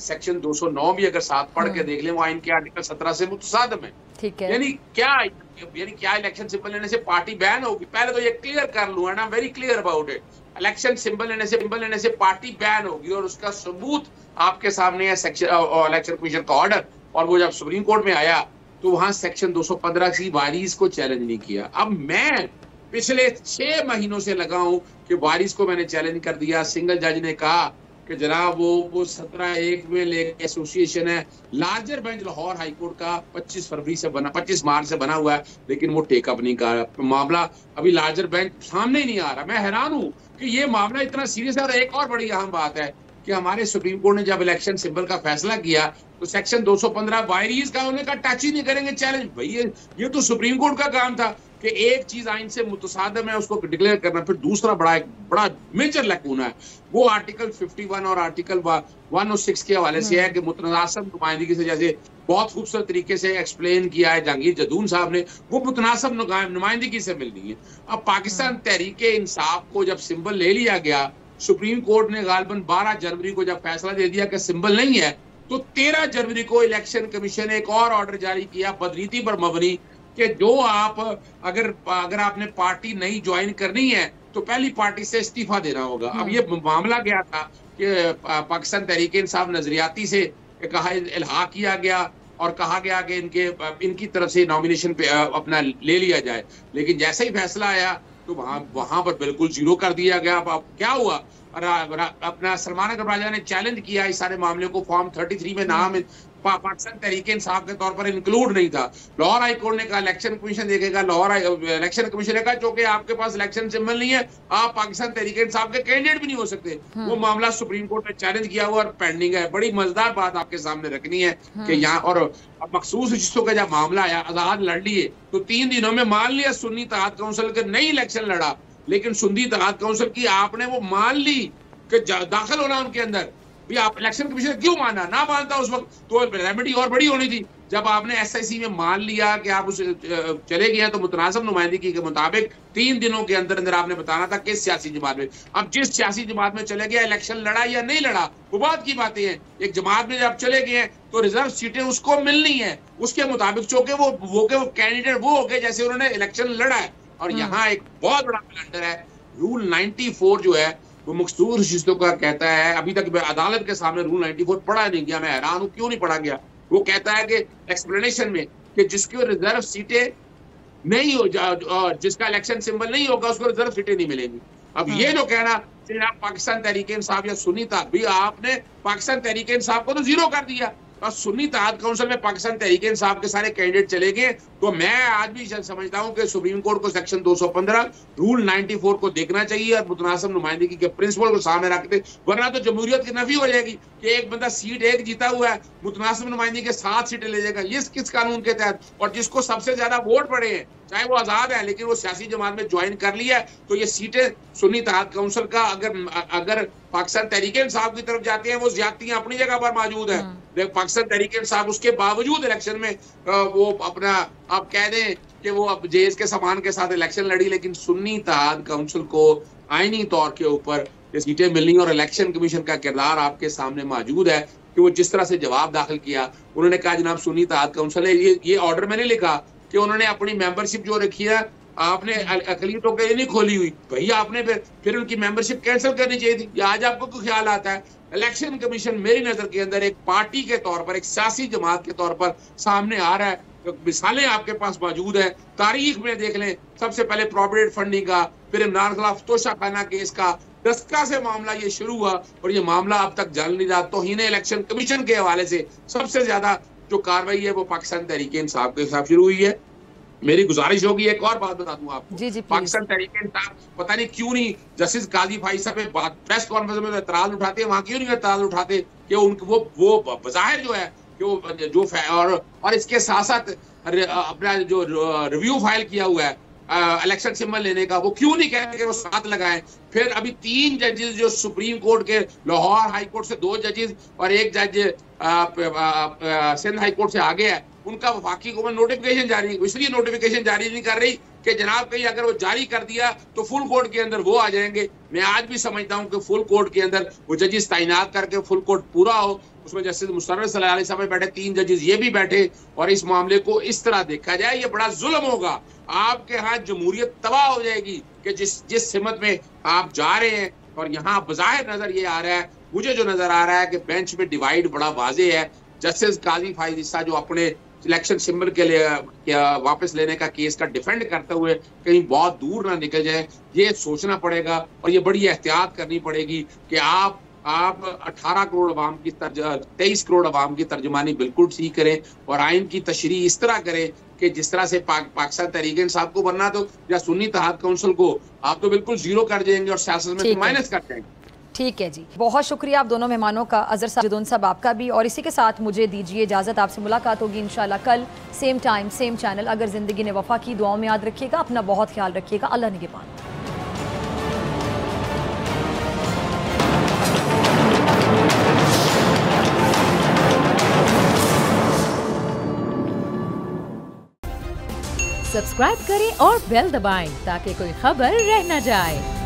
सेक्शन 209 भी अगर साथ पढ़ के देख लें वो आइन के आर्टिकल 17 से मुतसादम है। ठीक है, यानी क्या इलेक्शन सिंबल लेने से पार्टी बैन होगी? पहले तो ये क्लियर कर लूं, and I am very clear about it. Election symbol लेने से पार्टी बैन होगी और उसका सबूत आपके सामने है इलेक्शन कमीशन का ऑर्डर। और वो जब सुप्रीम कोर्ट में आया तो वहां सेक्शन 215 की वारिस को चैलेंज नहीं किया। अब मैं पिछले 6 महीनों से लगा हूं कि वारिस को मैंने चैलेंज कर दिया। सिंगल जज ने कहा कि जनाब वो 17(1) में लेके एसोसिएशन है। Larger bench Lahore high court का 25 मार्च से बना हुआ है, लेकिन वो टेकअप नहीं कर रहा। मामला अभी लार्जर बेंच सामने ही नहीं आ रहा। मैं हैरान हूं कि ये मामला इतना सीरियस है। और एक और बड़ी अहम बात है कि हमारे सुप्रीम कोर्ट ने जब इलेक्शन सिंबल का फैसला किया तो सेक्शन 215 वायरीज का उन्होंने कहा टच ही नहीं करेंगे। चैलेंज भाई, ये तो सुप्रीम कोर्ट का काम था कि एक चीज आइन से मुतसादम है उसको डिक्लेयर करना। फिर दूसरा बड़ा मेजर लैकूना है वो आर्टिकल 51 और आर्टिकल 106 के हवाले से है कि मुतनासिब नुमाइंदगी से, जैसे बहुत खूबसूरत तरीके से एक्सप्लेन किया है जहांगीर जदून साहब ने, वो मुतनासिब नुमाइंदगी से मिलनी है। अब पाकिस्तान तहरीक इंसाफ को जब सिंबल ले लिया गया, सुप्रीम कोर्ट ने गालबन 12 जनवरी को जब फैसला दे दिया कि सिंबल नहीं है, तो 13 जनवरी को इलेक्शन कमीशन ने एक और ऑर्डर जारी किया बदनीति पर मबनी कि जो आप अगर आपने पार्टी नहीं ज्वाइन करनी है तो पहली पार्टी से इस्तीफा देना होगा। अब ये मामला गया था कि पाकिस्तान तहरीक इंसाफ नजरियाती से कहा इल्हा किया गया और कहा गया कि इनकी तरफ से नॉमिनेशन पे अपना ले लिया जाए, लेकिन जैसे ही फैसला आया तो वहां पर बिल्कुल जीरो कर दिया गया। अब क्या हुआ, अपना सलमान अकबर राजा ने चैलेंज किया इस सारे मामले को, फॉर्म 33 में नाम पाकिस्तान तहरीक इंसाफ के तौर पर इंक्लूड नहीं था। लाहौर हाई कोर्ट ने कहा, इलेक्शन कमीशन देखेगा, लाहौर इलेक्शन कमीशन ने कहा चूंकि आपके पास इलेक्शन सिंबल नहीं है, आप पाकिस्तान तहरीक इंसाफ के कैंडिडेट भी नहीं हो सकते। वो मामला सुप्रीम कोर्ट ने चैलेंज किया हुआ और पेंडिंग है। बड़ी मजेदार बात आपके सामने रखनी है कि यहाँ, और मखसूस रिश्तों का जब मामला आया, आजाद लड़ लिए तो 3 दिनों में मान लिया सुन्नी इत्तेहाद काउंसिल के नहीं इलेक्शन लड़ा, लेकिन सुन्नी इत्तेहाद काउंसिल की आपने वो मान ली कि दाखिल होना उनके अंदर भी, आप इलेक्शन कमीशन क्यों माना, ना मानता उस वक्त तो रेमेडी और बड़ी होनी थी। जब आपने एसआईसी में मान लिया कि आप उस चले गए तो मुतनासिब नुमाइंदगी के मुताबिक 3 दिनों के अंदर अंदर आपने बताना था किस सियासी जमात में। अब जिस सियासी जमात में चले गया, इलेक्शन लड़ा या नहीं लड़ा वो बात की बातें हैं। एक जमात में जब चले गए तो रिजर्व सीटें उसको मिलनी है, उसके मुताबिक चूंकि वो कैंडिडेट वो हो गए जैसे उन्होंने इलेक्शन लड़ा है। और यहाँ एक बहुत बड़ा ब्लंडर है, रूल 94 जो है वो मखसूस रिश्तों का कहता है, अभी तक अदालत के सामने रूल 94 पढ़ा नहीं गया, मैं हैरान हूं क्यों नहीं पढ़ा गया। वो कहता है कि एक्सप्लेनेशन में कि जिसकी रिजर्व सीटें नहीं हो जिसका इलेक्शन सिंबल नहीं होगा उसको रिजर्व सीटें नहीं मिलेंगी। अब ये जो कहना आप पाकिस्तान तहरीक इंसाफ या सुन्नी भी, आपने पाकिस्तान तहरीक इंसाफ को तो जीरो कर दिया और सुन्नी इत्तेहाद काउंसिल में पाकिस्तान तहरीक इंसाफ के सारे कैंडिडेट चले गए। तो मैं आज भी समझता हूं कि सुप्रीम कोर्ट को सेक्शन 215 रूल 94 को देखना चाहिए और मुतनासिब नुमाइंदगी के प्रिंसिपल को सामने रखते, वरना तो जमहूरियत की नफी हो जाएगी कि एक बंदा सीट एक जीता हुआ है, मुतनासिब नुमाइंदगी के 7 सीटें ले जाएगा। ये किस कानून के तहत, और जिसको सबसे ज्यादा वोट पड़े हैं, चाहे वो आजाद है लेकिन वो सियासी जमात में ज्वाइन कर लिया, तो ये सीटें सुन्नी इत्तेहाद काउंसिल का अगर पाकिस्तान तहरीक इंसाफ की तरफ जाते हैं, वो ज्यादतियां अपनी जगह पर मौजूद है। पाकिस्तान तहरीक इंसाफ उसके बावजूद इलेक्शन में वो अपना, आप कह दें कि वो अब जेएस के सामान के साथ इलेक्शन लड़ी, लेकिन सुन्नी इत्तेहाद काउंसिल को आईनी तौर के ऊपर सीटें मिलनी, और इलेक्शन कमीशन का किरदार आपके सामने मौजूद है कि वो जिस तरह से जवाब दाखिल किया। उन्होंने कहा जनाब सुन्नी इत्तेहाद काउंसिल है, ये ऑर्डर मैंने लिखा कि उन्होंने अपनी मेंबरशिप जो रखी है आपने अकलियतों के लिए नहीं खोली हुई, भैया आपने फिर उनकी मेंबरशिप कैंसिल करनी चाहिए थी। आज आपको क्यों ख्याल आता है? इलेक्शन कमीशन मेरी नजर के अंदर एक पार्टी के तौर पर, एक सियासी जमात के तौर पर सामने आ रहा है। तो मिसालें आपके पास मौजूद है, तारीख में देख लें, सबसे पहले प्रोविडेंट फंडिंग का, फिर इमरान खिलाफ तोशाखाना केस का, दस्तका से मामला ये शुरू हुआ और ये मामला अब तक जल नहीं रहा। तौहीन इलेक्शन कमीशन के हवाले से सबसे ज्यादा जो कार्रवाई है वो पाकिस्तान तहरीक इंसाफ के खिलाफ शुरू हुई है। मेरी गुजारिश होगी, एक और बात बता दूं आपको, जी, पाकिस्तान तहरीक इंसाफ पता नहीं क्यों नहीं जस्टिस काजी फाइज साहब प्रेस कॉन्फ्रेंस में एतराज उठाते हैं, वहां क्यों नहीं एतराज उठाते कि उनको वो बज़ाहिर जो है कि जो और इसके साथ साथ अपना जो रिव्यू फाइल किया हुआ है इलेक्शन सिंबल लेने का, वो क्यों नहीं कहते कि वो साथ लगाएं। फिर अभी 3 जजेस जो सुप्रीम कोर्ट के, लाहौर हाई कोर्ट से 2 जजेस और एक जज सिंध हाई कोर्ट से आगे है, उनका वफाकी हुकूमत नोटिफिकेशन जारी, इसलिए नोटिफिकेशन जारी नहीं कर रही कि जनाब कहीं अगर वो जारी कर दिया तो फुल कोर्ट के अंदर वो आ जाएंगे। मैं आज भी समझता हूं कि फुल कोर्ट के अंदर वो जजेस तैनात करके फुल कोर्ट पूरा हो, उसमें जस्टिस मुशर्रफ सल्लल्लाहु अलैहि वसल्लम बैठे, 3 जजेस ये भी बैठे और इस मामले को इस तरह देखा जाए। ये बड़ा जुल्म होगा, आपके यहाँ जमहूरियत तबाह हो जाएगी कि जिस सिमत में आप जा रहे हैं। और यहाँ बज़ाहिर नजर ये आ रहा है, मुझे जो नजर आ रहा है कि बेंच में डिवाइड बड़ा वाज़ेह है। जस्टिस काजी फाइज इस्सा जो अपने इलेक्शन सिंबल के लिए वापस लेने का केस का डिफेंड करते हुए कहीं बहुत दूर ना निकल जाए, ये सोचना पड़ेगा और ये बड़ी एहतियात करनी पड़ेगी कि आप 18 करोड़ अवाम की 23 करोड़ अवाम की तर्जुमानी बिल्कुल ठीक करें और आइन की तशरीह इस तरह करें कि जिस तरह से पाकिस्तान तहरीक इंसाफ को बनना तो या सुन्नी इत्तेहाद काउंसिल को आप तो बिल्कुल जीरो कर देंगे और सियासत में माइनस कर देंगे। ठीक है जी, बहुत शुक्रिया आप दोनों मेहमानों का, अजहर साहब, जुदून साहब आपका भी। और इसी के साथ मुझे दीजिए इजाज़त, आपसे मुलाकात होगी इंशाल्लाह कल सेम टाइम सेम चैनल। अगर ज़िंदगी ने वफ़ा की, दुआओं में याद रखिएगा, अपना बहुत ख्याल रखिएगा। अल्लाह निगहबान। सब्सक्राइब करें और बेल दबाएं ताकि कोई खबर रह न जाए।